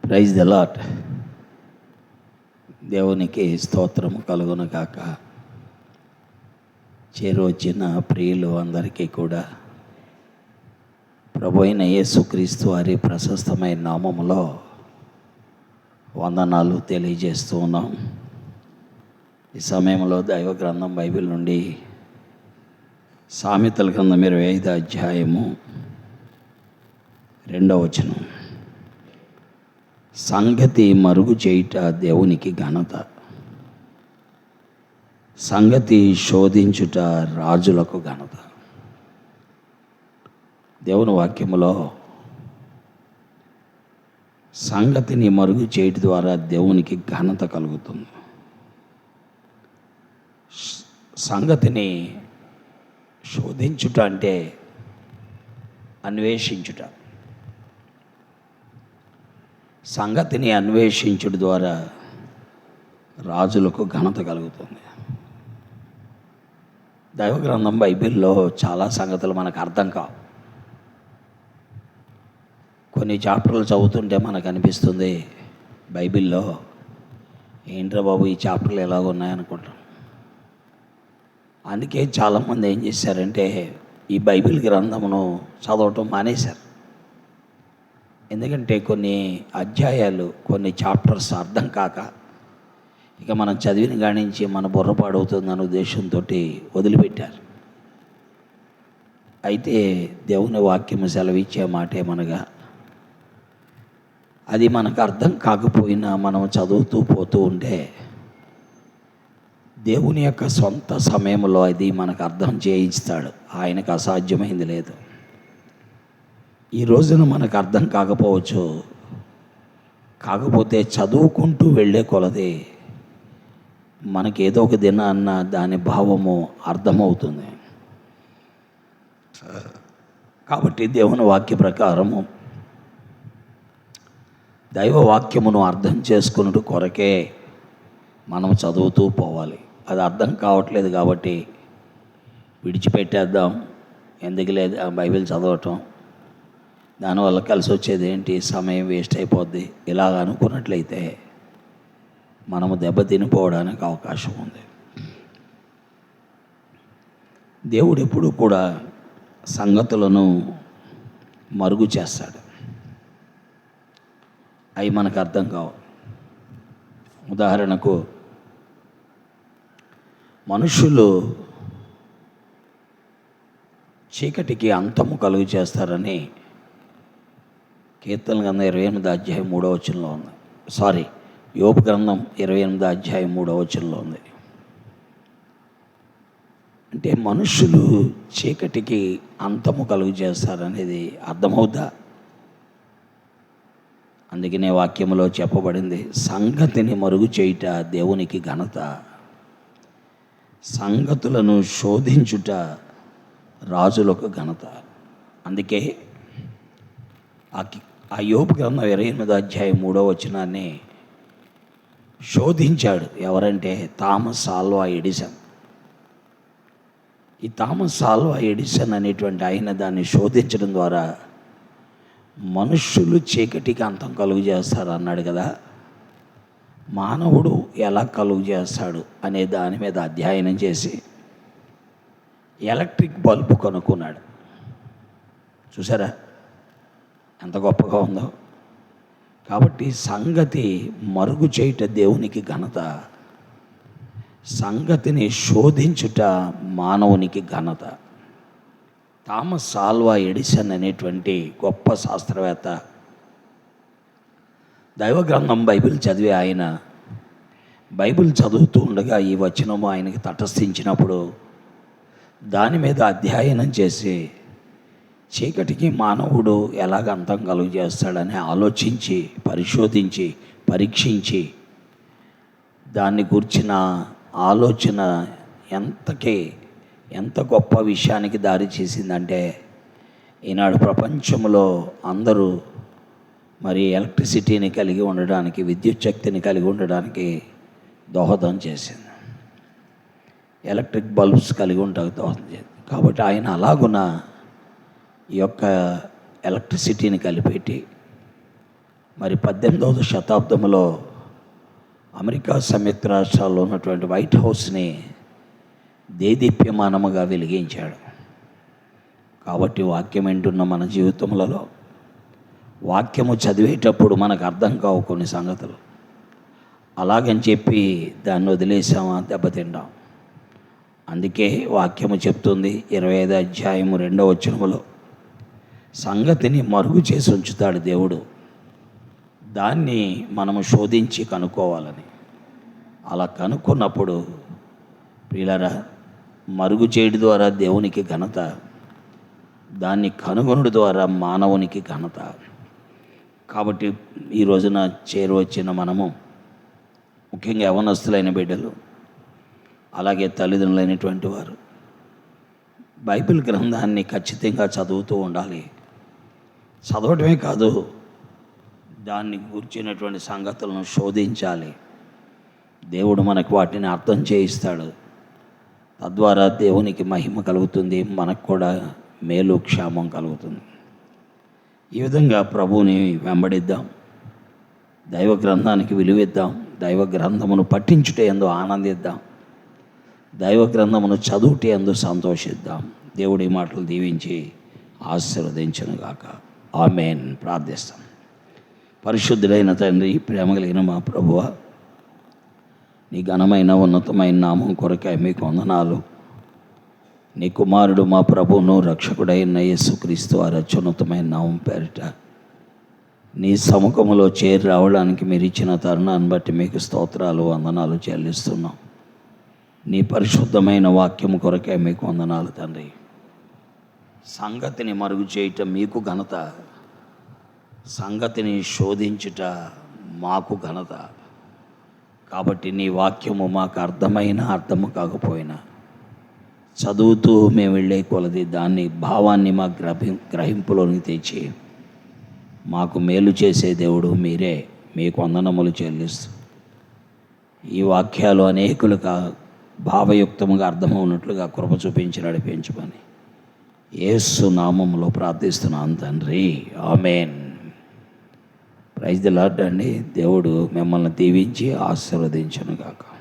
Praise the lord. దేవునికి స్తోత్రము కలుగును గాక. చేరువచ్చిన ప్రియులు అందరికీ కూడా ప్రభు అయిన యేసుక్రీస్తు వారి ప్రశస్తమైన నామములో వందనాలు తెలియజేస్తూ ఉన్నాం. ఈ సమయంలో దైవ గ్రంథం బైబిల్ నుండి సామెతల గ్రంథం 25 అధ్యాయము 2వ వచనం. సంగతి మరుగు చేయుట దేవునికి ఘనత, సంగతి శోధించుట రాజులకు ఘనత. దేవుని వాక్యములో సంగతిని మరుగు చేయటం ద్వారా దేవునికి ఘనత కలుగుతుంది. సంగతిని శోధించుట అంటే అన్వేషించుట. సంగతిని అన్వేషించుట ద్వారా రాజులకు ఘనత కలుగుతుంది. దైవ గ్రంథం బైబిల్లో చాలా సంగతులు మనకు అర్థం కావు. కొన్ని చాప్టర్లు చదువుతుంటే మనకు అనిపిస్తుంది, బైబిల్లో ఏంట్రా బాబు ఈ చాప్టర్లు ఎలాగ ఉన్నాయనుకుంటాం. అందుకే చాలామంది ఏం చేశారంటే ఈ బైబిల్ గ్రంథమును చదవటం మానేశారు. ఎందుకంటే కొన్ని అధ్యాయాలు, కొన్ని చాప్టర్స్ అర్థం కాక ఇక మనం చదివిన కాడి నుంచి మన బుర్ర పాడవుతుందనే ఉద్దేశంతో వదిలిపెట్టారు. అయితే దేవుని వాక్యము సెలవిచ్చే మాట ఏమనగా, అది మనకు అర్థం కాకపోయినా మనం చదువుతూ పోతూ ఉంటే దేవుని యొక్క సొంత సమయంలో అది మనకు అర్థం చేయిస్తాడు. ఆయనకు అసాధ్యమైంది లేదు. ఈ రోజున మనకు అర్థం కాకపోవచ్చు, కాకపోతే చదువుకుంటూ వెళ్ళే కొలది మనకి ఏదో ఒక దినాన్న దాని భావము అర్థమవుతుంది. కాబట్టి దేవుని వాక్య ప్రకారము దైవ వాక్యమును అర్థం చేసుకున్నట్టు కొరకే మనం చదువుతూ పోవాలి. అది అర్థం కావట్లేదు కాబట్టి విడిచిపెట్టేద్దాం, ఎందుకు లేదు బైబిల్ చదవటం, దానివల్ల కలిసి వచ్చేది ఏంటి, సమయం వేస్ట్ అయిపోద్ది, ఇలాగ అనుకున్నట్లయితే మనము దెబ్బతినిపోవడానికి అవకాశం ఉంది. దేవుడు ఎప్పుడు కూడా సంగతులను మరుగు చేస్తాడు. అవి మనకు అర్థం కావు. ఉదాహరణకు మనుషులు చీకటికి అంతము కలుగు చేస్తారని కీర్తన గ్రంథం 28 అధ్యాయం 3వ వచనంలో ఉంది. యోబు గ్రంథం 28 అధ్యాయం 3వ వచనంలో ఉంది. అంటే మనుషులు చీకటికి అంతము కలుగు చేస్తారనేది అర్థమవుద్దా? అందుకనే వాక్యములో చెప్పబడింది, సంగతిని మరుగు చేయుట దేవునికి ఘనత, సంగతులను శోధించుట రాజులకు ఘనత. అందుకే ఆ యోబు గ్రంథం 28 అధ్యాయం 3వ వచనాన్ని శోధించాడు. ఎవరంటే థామస్ ఆల్వా ఎడిసన్. ఈ థామస్ ఆల్వా ఎడిసన్ అనేటువంటి ఆయన దాన్ని శోధించడం ద్వారా మనుష్యులు చీకటికి అంతం కలుగు చేస్తారు అన్నాడు కదా, మానవుడు ఎలా కలుగు చేస్తాడు అనే దాని మీద అధ్యయనం చేసి ఎలక్ట్రిక్ బల్బు కనుక్కున్నాడు. చూసారా ఎంత గొప్పగా ఉందో. కాబట్టి సంగతి మరుగు చేయుట దేవునికి ఘనత, సంగతిని శోధించుట మానవునికి ఘనత. థామస్ ఆల్వా ఎడిసన్ అనేటువంటి గొప్ప శాస్త్రవేత్త, దైవ గ్రంథం బైబిల్ చదివే ఆయన బైబిల్ చదువుతూ ఉండగా ఈ వచనము ఆయనకి తటస్థించినప్పుడు దాని మీద అధ్యయనం చేసి చీకటికి మానవుడు ఎలాగ అంతం కలుగు చేస్తాడని ఆలోచించి పరిశోధించి పరీక్షించి దాన్ని గురించిన ఆలోచన ఎంత గొప్ప విషయానికి దారి చేసిందంటే, ఈనాడు ప్రపంచంలో అందరూ మరి ఎలక్ట్రిసిటీని కలిగి ఉండడానికి, విద్యుత్ శక్తిని కలిగి ఉండడానికి దోహదం చేసింది. ఎలక్ట్రిక్ బల్బ్స్ కలిగి ఉండడానికి దోహదం చేసింది. కాబట్టి ఆయన అలాగున ఈ యొక్క ఎలక్ట్రిసిటీని కలిపెట్టి మరి 18వ శతాబ్దంలో అమెరికా సంయుక్త రాష్ట్రాల్లో ఉన్నటువంటి వైట్ హౌస్ని దేదీప్యమానముగా వెలిగించాడు. కాబట్టి వాక్యం వింటున్న మన జీవితములలో వాక్యము చదివేటప్పుడు మనకు అర్థం కావు కొన్ని సంగతులు. అలాగని చెప్పి దాన్ని వదిలేసామా, దెబ్బతింటాం. అందుకే వాక్యము చెప్తుంది 25వ అధ్యాయము 2వ వచనములో, సంగతిని మరుగు చేసి ఉంచుతాడు దేవుడు, దాన్ని మనము శోధించి కనుక్కోవాలని. అలా కనుక్కున్నప్పుడు ప్రియులారా, మరుగు చేయడం ద్వారా దేవునికి ఘనత, దాన్ని కనుగొనడం ద్వారా మానవునికి ఘనత. కాబట్టి ఈ రోజున చేరువచ్చిన మనము, ముఖ్యంగా యవనస్తులైన బిడ్డలు, అలాగే తల్లిదండ్రులైనటువంటి వారు బైబిల్ గ్రంథాన్ని ఖచ్చితంగా చదువుతూ ఉండాలి. చదవటమే కాదు, దాన్ని కూర్చున్నటువంటి సంగతులను శోధించాలి. దేవుడు మనకు వాటిని అర్థం చేయిస్తాడు. తద్వారా దేవునికి మహిమ కలుగుతుంది, మనకు కూడా మేలు క్షేమం కలుగుతుంది. ఈ విధంగా ప్రభువుని వెంబడిద్దాం, దైవ గ్రంథానికి విలువిద్దాం, దైవ గ్రంథమును పఠించుట యందు ఆనందిద్దాం, దైవ గ్రంథమును చదువుట యందు సంతోషిద్దాం. దేవుడి మాటలు దీవించి ఆశీర్వదించునుగాక. ఆమేన్. ప్రార్థిస్తాం. పరిశుద్ధుడైన తండ్రి, ప్రేమ కలిగిన మా ప్రభువా, నీ ఘనమైన ఉన్నతమైన నామం కొరకై మీకు వందనాలు. నీ కుమారుడు మా ప్రభువును రక్షకుడైన యేసుక్రీస్తు వారి అత్యున్నతమైన నామం పేరిట నీ సముఖములో చేరి రావడానికి మీరు ఇచ్చిన తరుణాన్ని బట్టి మీకు స్తోత్రాలు, వందనాలు చెల్లిస్తున్నాం. నీ పరిశుద్ధమైన వాక్యము కొరకే మీకు వందనాలు తండ్రి. సంగతిని మరుగు చేయటం మీకు ఘనత, సంగతిని శోధించుట మాకు ఘనత. కాబట్టి నీ వాక్యము మాకు అర్థము కాకపోయినా చదువుతూ మేము వెళ్ళే కొలది దాన్ని భావాన్ని మా గ్రహింపులోనికి తెచ్చి మాకు మేలు చేసే దేవుడు మీరే. మీకు వందనములు చెల్లిస్తూ ఈ వాక్యాలు అనేకులుగా భావయుక్తముగా అర్థమవునట్లుగా కృప చూపించి నడిపించమని యేసు నామములో ప్రార్థిస్తున్నాను తండ్రి. ఆమేన్. ప్రైజ్ ది లార్డ్ అండి. దేవుడు మిమ్మల్ని దీవించి ఆశీర్వదించునుగాక.